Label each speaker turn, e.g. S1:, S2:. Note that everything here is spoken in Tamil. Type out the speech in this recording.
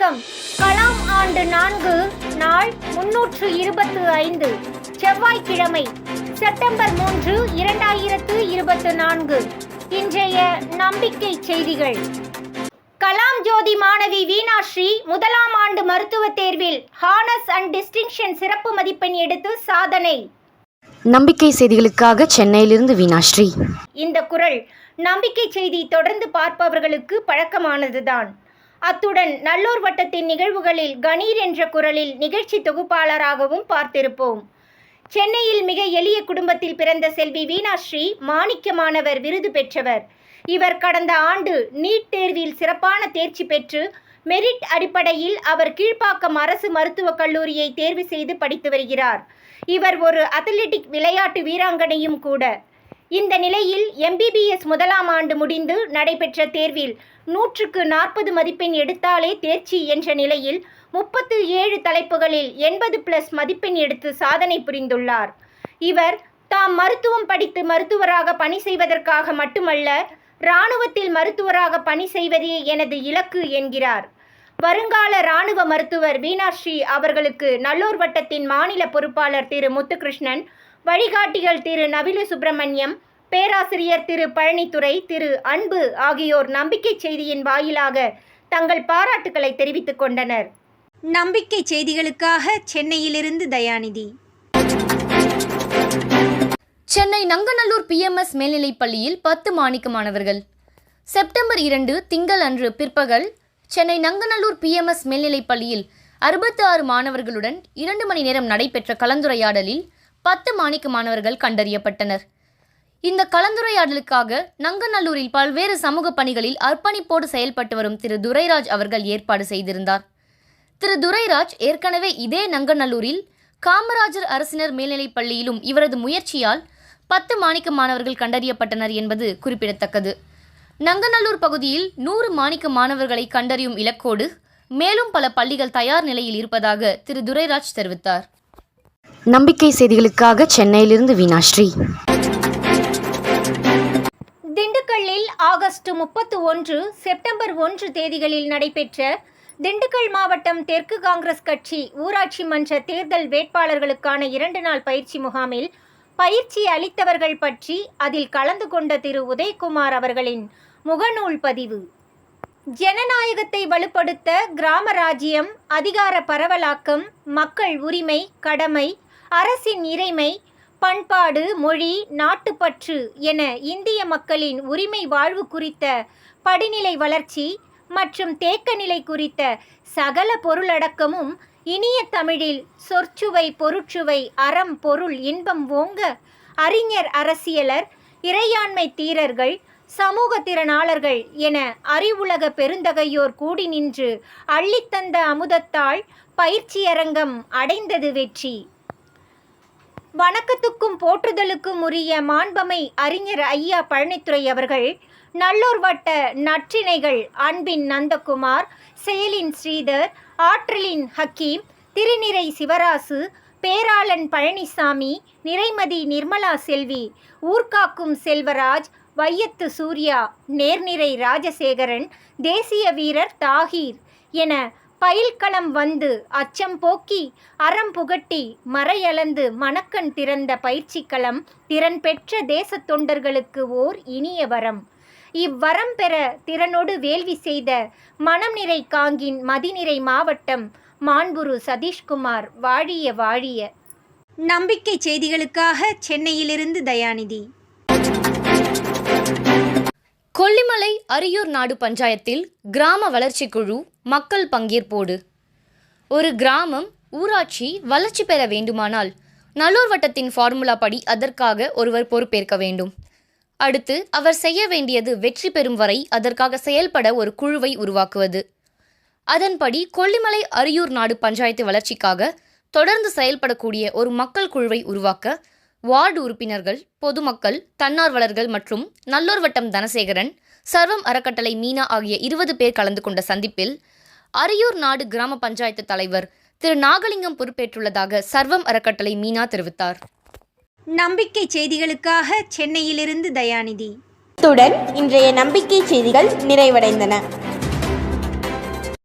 S1: வணக்கம். கலாம் ஆண்டு 4 நாள் 325 செவ்வாய்க்கிழமை செப்டம்பர் 3, 2024. இன்றைய நம்பிக்கை செய்திகள். கலாம் ஜோதி மாணவி வீணாஸ்ரீ முதலாம் ஆண்டு மருத்துவ தேர்வில் ஹானர்ஸ் அண்ட் டிஸ்டிங்ஷன் சிறப்பு மதிப்பெண் எடுத்து சாதனை.
S2: நம்பிக்கை செய்திகளுக்காக சென்னையிலிருந்து வீணாஸ்ரீ.
S1: இந்த குரல் நம்பிக்கை செய்தி தொடர்ந்து பார்ப்பவர்களுக்கு பழக்கமானதுதான். அத்துடன் நல்லூர் வட்டத்தின் நிகழ்வுகளில் கணீர் என்ற குரலில் நிகழ்ச்சி தொகுப்பாளராகவும் பார்த்திருப்போம். சென்னையில் மிக எளிய குடும்பத்தில் பிறந்த செல்வி வீணாஸ்ரீ மாணிக்கமானவர் விருது பெற்றவர். இவர் கடந்த ஆண்டு நீட் தேர்வில் சிறப்பான தேர்ச்சி பெற்று மெரிட் அடிப்படையில் அவர் கீழ்ப்பாக்கம் அரசு மருத்துவக் கல்லூரியை தேர்வு செய்து படித்து வருகிறார். இவர் ஒரு அத்லெட்டிக் விளையாட்டு வீராங்கனையும் கூட. இந்த நிலையில் MBBS முதலாம் ஆண்டு முடிந்து நடைபெற்ற தேர்வில் 100க்கு 40 மதிப்பெண் எடுத்தாலே தேர்ச்சி என்ற நிலையில் 37 தலைப்புகளில் 80+ மதிப்பெண் எடுத்து சாதனை புரிந்துள்ளார். இவர் தாம் மருத்துவம் படித்து மருத்துவராக பணி செய்வதற்காக மட்டுமல்ல, இராணுவத்தில் மருத்துவராக பணி செய்வதே எனது இலக்கு என்கிறார். வருங்கால இராணுவ மருத்துவர் வீணாஸ்ரீ அவர்களுக்கு நல்லூர் வட்டத்தின் மாநில பொறுப்பாளர் திரு முத்துகிருஷ்ணன், வழிகாட்டிகள் திரு நவிலு சுப்பிரமணியம், பேராசிரியர் திரு பழனித்துறை, திரு அன்பு ஆகியோர் நம்பிக்கை செய்தியின் வாயிலாக தங்கள் பாராட்டுக்களை தெரிவித்துக் கொண்டனர். நம்பிக்கை செய்திகளுக்காக சென்னையிலிருந்து தயாநிதி.
S3: சென்னை நங்கநல்லூர் PMS மேல்நிலைப் பள்ளியில் 10 மாணிக்க மாணவர்கள். செப்டம்பர் 2 திங்கள் அன்று பிற்பகல் சென்னை நங்கநல்லூர் PMS மேல்நிலைப் பள்ளியில் 66 மாணவர்களுடன் 2 மணி நேரம் நடைபெற்ற கலந்துரையாடலில் 10 மாணிக்க மாணவர்கள் கண்டறியப்பட்டனர். இந்த கலந்துரையாடலுக்காக நங்கநல்லூரில் பல்வேறு சமூக பணிகளில் அர்ப்பணிப்போடு செயல்பட்டு வரும் திரு துரைராஜ் அவர்கள் ஏற்பாடு செய்திருந்தார். திரு துரைராஜ் ஏற்கனவே இதே நங்கநல்லூரில் காமராஜர் அரசினர் மேல்நிலைப் பள்ளியிலும் இவரது முயற்சியால் 10 மாணிக்க மாணவர்கள் கண்டறியப்பட்டனர் என்பது குறிப்பிடத்தக்கது. நங்கநல்லூர் பகுதியில் 100 மாணிக்க மாணவர்களை கண்டறியும் இலக்கோடு மேலும் பல பள்ளிகள் தயார் நிலையில் இருப்பதாக திரு துரைராஜ் தெரிவித்தார்.
S2: நம்பிக்கை செய்திகளுக்காக சென்னையிலிருந்து வீணாஸ்ரீ.
S1: திண்டுக்கல்லில் ஆகஸ்ட் 31, செப்டம்பர் 1 தேதிகளில் நடைபெற்ற திண்டுக்கல் மாவட்டம் தெற்கு காங்கிரஸ் கட்சி ஊராட்சி மன்ற தேர்தல் வேட்பாளர்களுக்கான 2 நாள் பயிற்சி முகாமில் பயிற்சி அளித்தவர்கள் பற்றி அதில் கலந்து கொண்ட திரு உதயகுமார் அவர்களின் முகநூல் பதிவு. ஜனநாயகத்தை வலுப்படுத்த கிராம ராஜ்யம், அதிகார பரவலாக்கம், மக்கள் உரிமை, கடமை, அரசின் இறைமை, பண்பாடு, மொழி, நாட்டுப்பற்று என இந்திய மக்களின் உரிமை வாழ்வு குறித்த படிநிலை வளர்ச்சி மற்றும் தேக்கநிலை குறித்த சகல பொருளடக்கமும் இனிய தமிழில் சொற்சுவை, பொருட்சுவை, அறம், பொருள், இன்பம் ஓங்க அறிஞர், அரசியலர், இறையாண்மை தீரர்கள், சமூக திறனாளர்கள் என அறிவுலக பெருந்தகையோர் கூடி நின்று அள்ளித்தந்த அமுதத்தால் பயிற்சியரங்கம் அடைந்தது வெற்றி. வணக்கத்துக்கும் போற்றுதலுக்கும் உரிய மாண்பமை அறிஞர் ஐயா பழனித்துறை அவர்கள், நல்லூர் வட்ட நற்றிணைகள் அன்பின் நந்தகுமார், செயலின் ஸ்ரீதர், ஆற்றலின் ஹக்கீம், திருநிறை சிவராசு, பேராளன் பழனிசாமி, நிறைமதி நிர்மலா செல்வி, ஊர்காக்கும் செல்வராஜ், வையத்து சூர்யா, நேர்நிறை ராஜசேகரன், தேசிய வீரர் தாகீர் என பயில்களம் வந்து அச்சம் போக்கி அறம் புகட்டி மறையளந்து மணக்கண் திறந்த பயிற்சிக்களம் திறன் பெற்ற தேச தொண்டர்களுக்கு ஓர் இனிய வரம். இவ்வரம் பெற திறனோடு வேள்வி செய்த மனம் நிறை காங்கின் மதிநிறை மாவட்டம் மாண்புரு சதீஷ்குமார் வாழிய வாழிய. நம்பிக்கை செய்திகளுக்காக சென்னையிலிருந்து தயாநிதி.
S3: கொல்லிமலை அரியூர் நாடு பஞ்சாயத்தில் கிராம வளர்ச்சி குழு மக்கள் பங்கேற்போடு. ஒரு கிராமம், ஊராட்சி வளர்ச்சி பெற வேண்டுமானால் நல்லூர் வட்டத்தின் ஃபார்முலா படி அதற்காக ஒருவர் பொறுப்பேற்க வேண்டும். அடுத்து அவர் செய்ய வேண்டியது வெற்றி பெறும் வரை அதற்காக செயல்பட ஒரு குழுவை உருவாக்குவது. அதன்படி கொல்லிமலை அரியூர் நாடு பஞ்சாயத்து வளர்ச்சிக்காக தொடர்ந்து செயல்படக்கூடிய ஒரு மக்கள் குழுவை உருவாக்க வார்டு உறுப்பினர்கள், பொதுமக்கள், தன்னார்வலர்கள் மற்றும் நல்லூர் வட்டம் தனசேகரன், சர்வம் அறக்கட்டளை மீனா ஆகிய 20 பேர் கலந்து கொண்ட சந்திப்பில் அரியூர் நாடு கிராம பஞ்சாயத்து தலைவர் திரு நாகலிங்கம் பொறுப்பேற்றுள்ளதாக சர்வம் அறக்கட்டளை மீனா தெரிவித்தார்.
S1: நம்பிக்கை செய்திகளுக்காக சென்னையிலிருந்து தயாநிதி.
S4: இத்துடன் இன்றைய நம்பிக்கை செய்திகள் நிறைவடைந்தன.